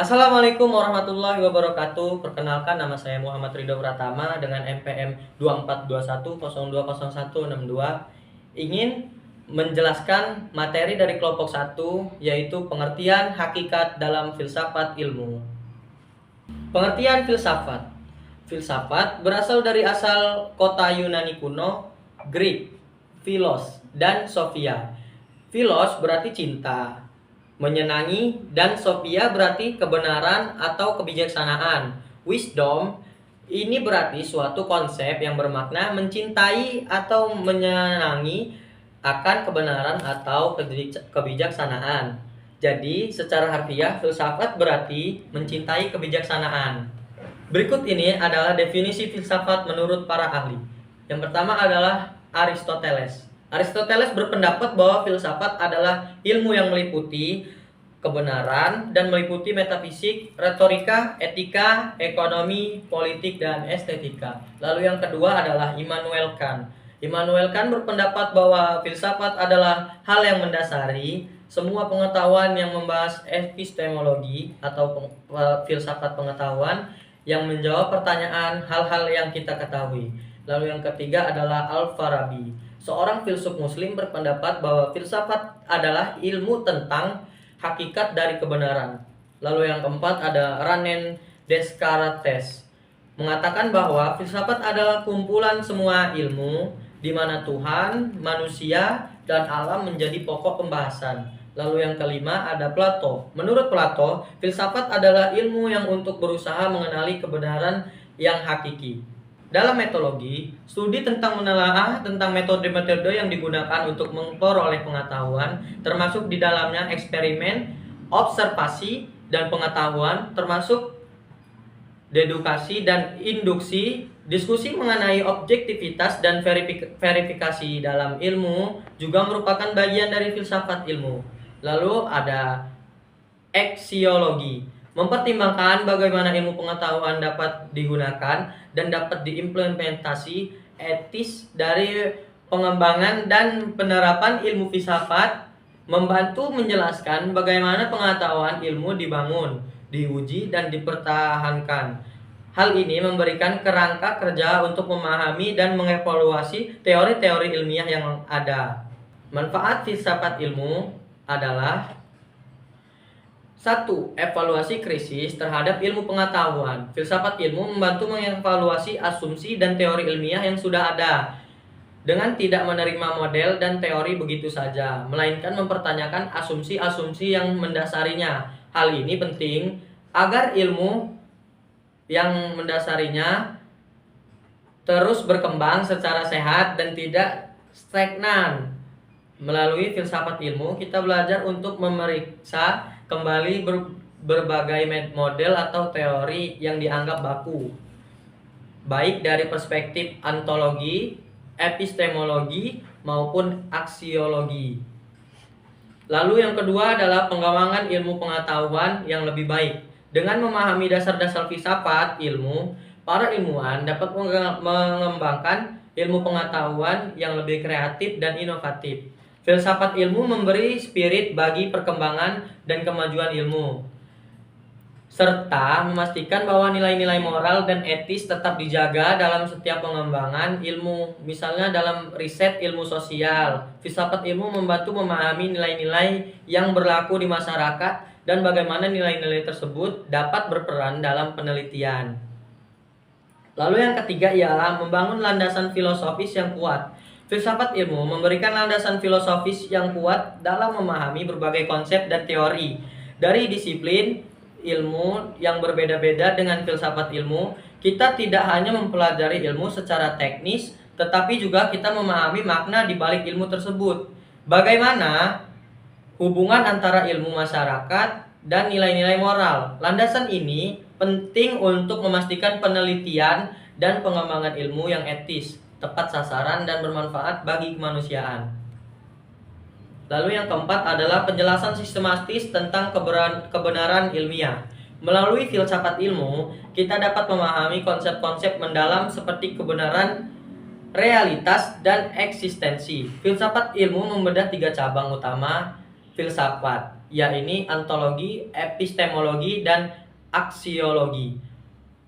Assalamualaikum warahmatullahi wabarakatuh. Perkenalkan, nama saya Muhammad Ridho Pratama dengan NPM 2421020162. Ingin menjelaskan materi dari kelompok 1, yaitu pengertian hakikat dalam filsafat ilmu. Pengertian filsafat. Filsafat berasal dari asal kota Yunani kuno, Greek, philos, dan sophia. Philos berarti cinta, menyenangi, dan sophia berarti kebenaran atau kebijaksanaan. Wisdom ini berarti suatu konsep yang bermakna mencintai atau menyenangi akan kebenaran atau kebijaksanaan. Jadi secara harfiah filsafat berarti mencintai kebijaksanaan. Berikut ini adalah definisi filsafat menurut para ahli. Yang pertama adalah Aristoteles. Aristoteles berpendapat bahwa filsafat adalah ilmu yang meliputi kebenaran dan meliputi metafisik, retorika, etika, ekonomi, politik, dan estetika. Lalu yang kedua adalah Immanuel Kant. Immanuel Kant berpendapat bahwa filsafat adalah hal yang mendasari semua pengetahuan yang membahas epistemologi atau filsafat pengetahuan yang menjawab pertanyaan hal-hal yang kita ketahui. Lalu yang ketiga adalah Al-Farabi. Seorang filsuf muslim berpendapat bahwa filsafat adalah ilmu tentang hakikat dari kebenaran. Lalu yang keempat ada René Descartes, mengatakan bahwa filsafat adalah kumpulan semua ilmu di mana Tuhan, manusia, dan alam menjadi pokok pembahasan. Lalu yang kelima ada Plato. Menurut Plato, filsafat adalah ilmu yang untuk berusaha mengenali kebenaran yang hakiki. Dalam metodologi, studi tentang menelaah tentang metode-metode yang digunakan untuk memperoleh pengetahuan, termasuk di dalamnya eksperimen, observasi, dan pengetahuan, termasuk dedukasi dan induksi, diskusi mengenai objektivitas dan verifikasi dalam ilmu juga merupakan bagian dari filsafat ilmu. Lalu ada aksiologi, mempertimbangkan bagaimana ilmu pengetahuan dapat digunakan dan dapat diimplementasi etis dari pengembangan dan penerapan ilmu filsafat, membantu menjelaskan bagaimana pengetahuan ilmu dibangun, diuji, dan dipertahankan. Hal ini memberikan kerangka kerja untuk memahami dan mengevaluasi teori-teori ilmiah yang ada. Manfaat filsafat ilmu adalah 1. Evaluasi krisis terhadap ilmu pengetahuan. Filsafat ilmu membantu mengevaluasi asumsi dan teori ilmiah yang sudah ada dengan tidak menerima model dan teori begitu saja, melainkan mempertanyakan asumsi-asumsi yang mendasarinya. Hal ini penting agar ilmu yang mendasarinya terus berkembang secara sehat dan tidak stagnan. Melalui filsafat ilmu, kita belajar untuk memeriksa kembali berbagai model atau teori yang dianggap baku, baik dari perspektif ontologi, epistemologi, maupun aksiologi. Lalu yang kedua adalah pengembangan ilmu pengetahuan yang lebih baik. Dengan memahami dasar-dasar filsafat ilmu, para ilmuwan dapat mengembangkan ilmu pengetahuan yang lebih kreatif dan inovatif. Filsafat ilmu memberi spirit bagi perkembangan dan kemajuan ilmu, serta memastikan bahwa nilai-nilai moral dan etis tetap dijaga dalam setiap pengembangan ilmu. Misalnya dalam riset ilmu sosial, filsafat ilmu membantu memahami nilai-nilai yang berlaku di masyarakat dan bagaimana nilai-nilai tersebut dapat berperan dalam penelitian. Lalu yang ketiga ialah membangun landasan filosofis yang kuat. Filsafat ilmu memberikan landasan filosofis yang kuat dalam memahami berbagai konsep dan teori. Dari disiplin ilmu yang berbeda-beda dengan filsafat ilmu, kita tidak hanya mempelajari ilmu secara teknis, tetapi juga kita memahami makna di balik ilmu tersebut. Bagaimana hubungan antara ilmu masyarakat dan nilai-nilai moral. Landasan ini penting untuk memastikan penelitian dan pengembangan ilmu yang etis, tepat sasaran, dan bermanfaat bagi kemanusiaan. Lalu yang keempat adalah penjelasan sistematis tentang kebenaran ilmiah. Melalui filsafat ilmu, kita dapat memahami konsep-konsep mendalam seperti kebenaran, realitas, dan eksistensi. Filsafat ilmu membedah 3 cabang utama: filsafat, yaitu ontologi, epistemologi, dan aksiologi.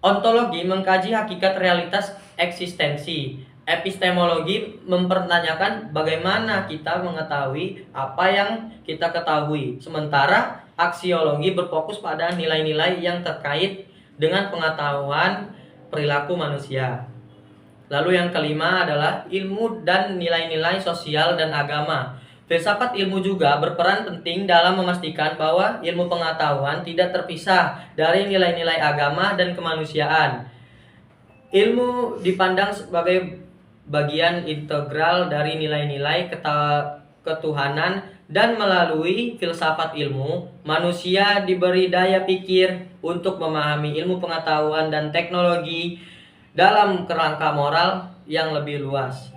Ontologi mengkaji hakikat realitas eksistensi. Epistemologi mempertanyakan bagaimana kita mengetahui apa yang kita ketahui. Sementara aksiologi berfokus pada nilai-nilai yang terkait dengan pengetahuan perilaku manusia. Lalu yang kelima adalah ilmu dan nilai-nilai sosial dan agama. Filsafat ilmu juga berperan penting dalam memastikan bahwa ilmu pengetahuan tidak terpisah dari nilai-nilai agama dan kemanusiaan. Ilmu dipandang sebagai bagian integral dari nilai-nilai ketuhanan, dan melalui filsafat ilmu, manusia diberi daya pikir untuk memahami ilmu pengetahuan dan teknologi dalam kerangka moral yang lebih luas.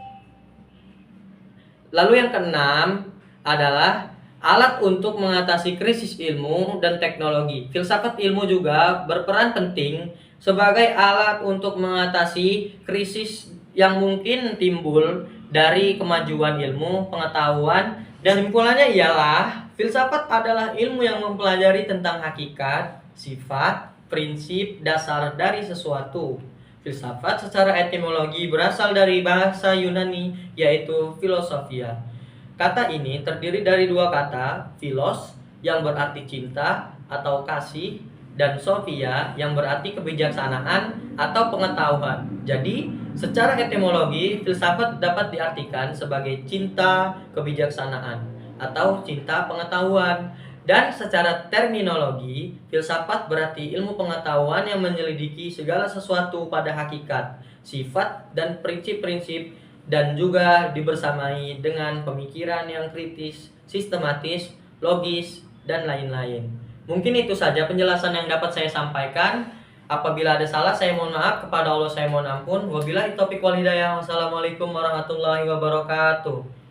Lalu yang keenam adalah alat untuk mengatasi krisis ilmu dan teknologi. Filsafat ilmu juga berperan penting sebagai alat untuk mengatasi krisis yang mungkin timbul dari kemajuan ilmu pengetahuan, dan kesimpulannya ialah filsafat adalah ilmu yang mempelajari tentang hakikat, sifat, prinsip dasar dari sesuatu. Filsafat secara etimologi berasal dari bahasa Yunani, yaitu filosofia. Kata ini terdiri dari dua kata, philos yang berarti cinta atau kasih, dan sophia yang berarti kebijaksanaan atau pengetahuan. Jadi, secara etimologi, filsafat dapat diartikan sebagai cinta kebijaksanaan atau cinta pengetahuan. Dan secara terminologi, filsafat berarti ilmu pengetahuan yang menyelidiki segala sesuatu pada hakikat, sifat, dan prinsip-prinsip, dan juga dibersamai dengan pemikiran yang kritis, sistematis, logis, dan lain-lain. Mungkin itu saja penjelasan yang dapat saya sampaikan. Apabila ada salah, saya mohon maaf. Kepada Allah saya mohon ampun. Wabillahi taufiq wal hidayah. Wassalamualaikum warahmatullahi wabarakatuh.